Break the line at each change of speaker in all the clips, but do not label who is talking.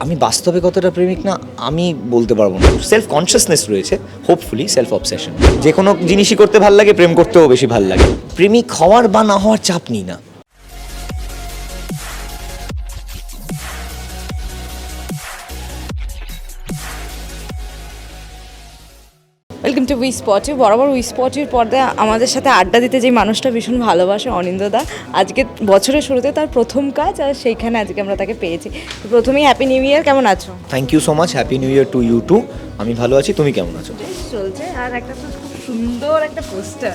আমি বাস্তবে কতটা প্রেমিক না আমি বলতে পারবো না। সেলফ কনসিয়াসনেস রয়েছে, হোপফুলি সেলফ অবসেশন। যে কোনো জিনিসই করতে ভাল লাগে, প্রেম করতেও বেশি ভাল লাগে। প্রেমিক হওয়ার বা না হওয়ার চাপ নিই না।
Welcome to we spot you. বরাবর উই স্পট ইউর পর্দায় আমাদের সাথে আড্ডা দিতে যে মানুষটা ভীষণ ভালোবাসে, অনিন্দদা। আজকে বছরের শুরুতে তার প্রথম কাজ, আর সেইখানে আজকে আমরা তাকে পেয়েছি। প্রথমেই হ্যাপি নিউ ইয়ার, কেমন আছো?
Thank you so much, happy new year to you too. আমি ভালো আছি, তুমি কেমন আছো?
চলছে, আর একটা তো খুব সুন্দর একটা poster.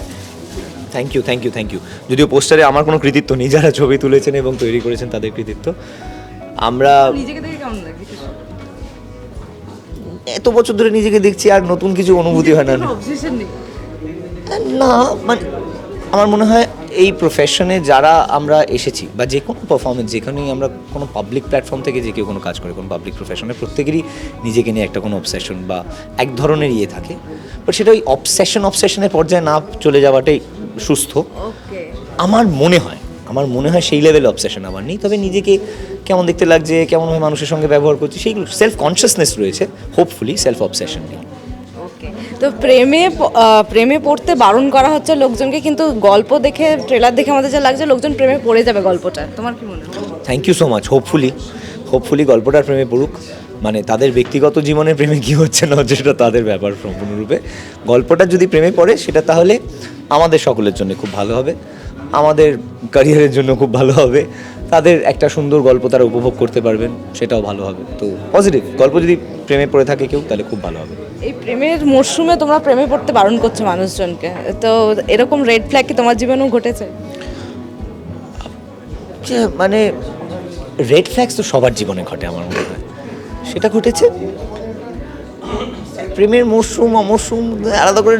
Thank you thank you thank you. যদিও পোস্টারে আমার কোনো কৃতিত্ব নেই, যারা ছবি তুলেছেন এবং তৈরি করেছেন তাদের কৃতিত্ব। আমরা
নিজেকে দেখে কেমন লাগে?
এত বছর ধরে নিজেকে দেখছি, আর নতুন কিছু অনুভূতি হয় না।
অবসেশন নেই
না মানে আমার মনে হয় এই প্রফেশনে যারা আমরা এসেছি, বা যে কোনো পারফরমেন্স, যেখানেই আমরা কোনো পাবলিক প্ল্যাটফর্ম থেকে যে কেউ কোনো কাজ করে, কোনো পাবলিক প্রফেশনে, প্রত্যেকেরই নিজেকে নিয়ে একটা কোনো অবসেশন বা এক ধরনের ইয়ে থাকে। বাট সেটা ওই অবসেশনের পর্যায়ে না চলে যাওয়াটাই সুস্থ
ওকে।
আমার মনে হয় সেই লেভেলে অবসেশন আমার নেই। তবে নিজেকে কেমন দেখতে লাগছে, কেমনভাবে মানুষের সঙ্গে ব্যবহার করছি, সেইগুলো সেলফ কনসিয়াসনেস রয়েছে, হোপফুলি সেলফ অবসেশন নেই।
ওকে। তো প্রেমে পড়তে বারণ করা হচ্ছে লোকজনকে, কিন্তু গল্প দেখে, ট্রেলার দেখে আমাদের যা লাগছে লোকজন প্রেমে পড়ে যাবে গল্পটা। তোমার কি মনে হয়?
Thank you so much. Hopefully গল্পটার প্রেমে পড়ুক। মানে তাদের ব্যক্তিগত জীবনের প্রেমে কী হচ্ছে না হচ্ছে সেটা তাদের ব্যাপার সম্পূর্ণরূপে। গল্পটা যদি প্রেমে পড়ে সেটা তাহলে আমাদের সকলের জন্য খুব ভালো হবে, আমাদের ক্যারিয়ারের জন্য খুব ভালো হবে। তাদের একটা সুন্দর গল্প তারা উপভোগ করতে পারবেন, সেটাও ভালো হবে। তো পজিটিভ গল্প যদি প্রেমে পড়ে থাকে কেউ, তাহলে খুব ভালো হবে।
এই প্রেমের মরশুমে তোমরা প্রেমে পড়তে বারণ করছো মানুষজনকে, তো এরকম রেড ফ্ল্যাগ কি তোমার জীবনেও ঘটেছে?
মানে রেড ফ্ল্যাগস তো সবার জীবনে ঘটে আমার মনে হয়, সেটা ঘটেছে। প্রেমের মরশুম অমরশুম আলাদা করে,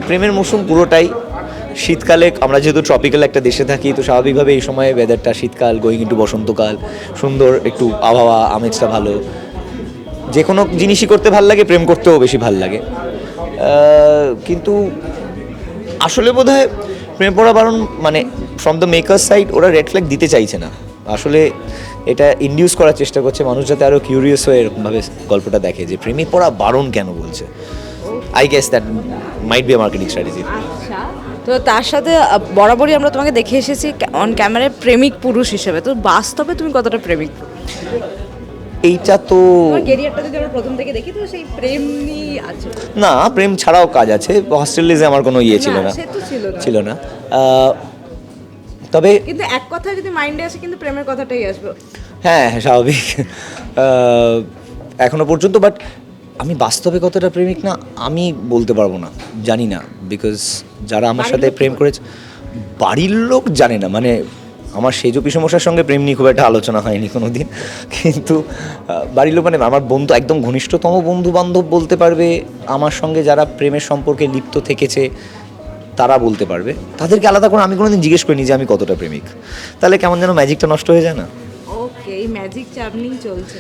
প্রেমের মরশুম পুরোটাই শীতকালে। আমরা যেহেতু ট্রপিক্যাল একটা দেশে থাকি, তো স্বাভাবিকভাবে এই সময়ে ওয়েদারটা শীতকাল গোয়িং ইন্টু বসন্তকাল, সুন্দর একটু আবহাওয়া, আমেজটা ভালো। যে কোনো জিনিসই করতে ভাল লাগে, প্রেম করতেও বেশি ভাল লাগে। কিন্তু আসলে বোধহয় প্রেমে পড়া বারণ মানে ফ্রম দ্য মেকার সাইড ওরা রেড ফ্ল্যাগ দিতে চাইছে না। আসলে এটা ইন্ডিউস করার চেষ্টা করছে মানুষ, যাতে আরও কিউরিয়াস হয়ে এরকমভাবে গল্পটা দেখে যে প্রেমে পড়া বারণ কেন বলছে। I guess that might be a marketing strategy.
আচ্ছা, তো তার সাথে বরাবরই আমরা তোমাকে দেখে এসেছি অন ক্যামেরায় প্রেমিক পুরুষ হিসেবে, তো বাস্তবে তুমি কতটা প্রেমিক?
এইটা তো
ক্যারিয়ারটা যদি আমরা প্রথম থেকে দেখি, তো সেই প্রেম নিয়ে আছে
না, প্রেম ছাড়াও কাজ আছে। হস্টেল ডেজে আমার কোনো ইয়ে ছিল না,
সে তো
ছিল না। তবে
কিন্তু এক কথা যদি মাইন্ডে আসে, কিন্তু প্রেমের কথাটাই আসবে।
হ্যাঁ স্বাভাবিক এখনো পর্যন্ত। বাট আমি বাস্তবে কতটা প্রেমিক না আমি বলতে পারবো না, জানি না। বিকজ যারা আমার সাথে প্রেম করেছে, বাড়ির লোক জানে না। মানে আমার সেজ পিসমশার সঙ্গে প্রেম নিয়ে খুব একটা আলোচনা হয়নি কোনো দিন, কিন্তু বাড়ির লোক মানে আমার বন্ধু, একদম ঘনিষ্ঠতম বন্ধু বান্ধব বলতে পারবে, আমার সঙ্গে যারা প্রেমের সম্পর্কে লিপ্ত থেকেছে তারা বলতে পারবে। তাদেরকে আলাদা করে আমি কোনোদিন জিজ্ঞেস করিনি যে আমি কতটা প্রেমিক। তাহলে কেমন যেন ম্যাজিকটা নষ্ট হয়ে যায় না?
ওকে, এই ম্যাজিক চাপ নিয়ে চলছে।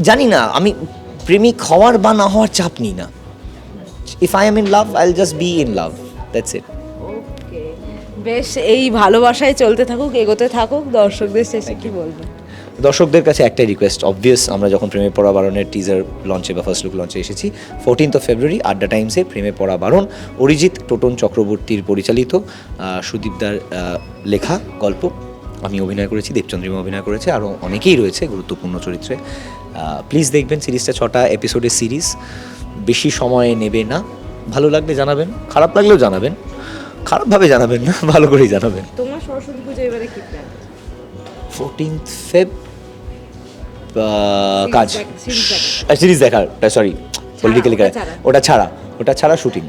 জানি না, আমি প্রেমিক হওয়ার বা না হওয়ার চাপ নিই না। If I am in love, I will just be in love, that's it.
Okay, বেশ, এই ভালোবাসায় চলতে থাকুক, এগোতে থাকুক। দর্শকদের শেষে কি বলবো?
দর্শকদের কাছে একটাই রিকোয়েস্ট, অবভিয়াস আমরা যখন প্রেমে পড়া বারণের টিজার লঞ্চে বা ফার্স্ট লুক লঞ্চে এসেছি 14th ফেব্রুয়ারি আড্ডা টাইমসে প্রেমে পড়া বারণ, অরিজিৎ টোটন চক্রবর্তীর পরিচালিত, সুদীপদার লেখা গল্প। আমি অভিনয় করেছি, দেবচন্দ্রিমা অভিনয় করেছে, আরও অনেকেই রয়েছে গুরুত্বপূর্ণ চরিত্রে। প্লিজ দেখবেন সিরিজটা, 6টা এপিসোডের সিরিজ, বেশি সময় নেবে না। ভালো লাগলে জানাবেন, খারাপ লাগলেও জানাবেন, খারাপভাবে জানাবেন না, ভালো করেই জানাবেন।
তোমার সরস্বতী পুজো এবারে কি প্ল্যান?
14th ফেব কাজ
সিরিজ
সিরিজ দেখার, সরি পলিটিক্যালি, ওটা ছাড়া শুটিং।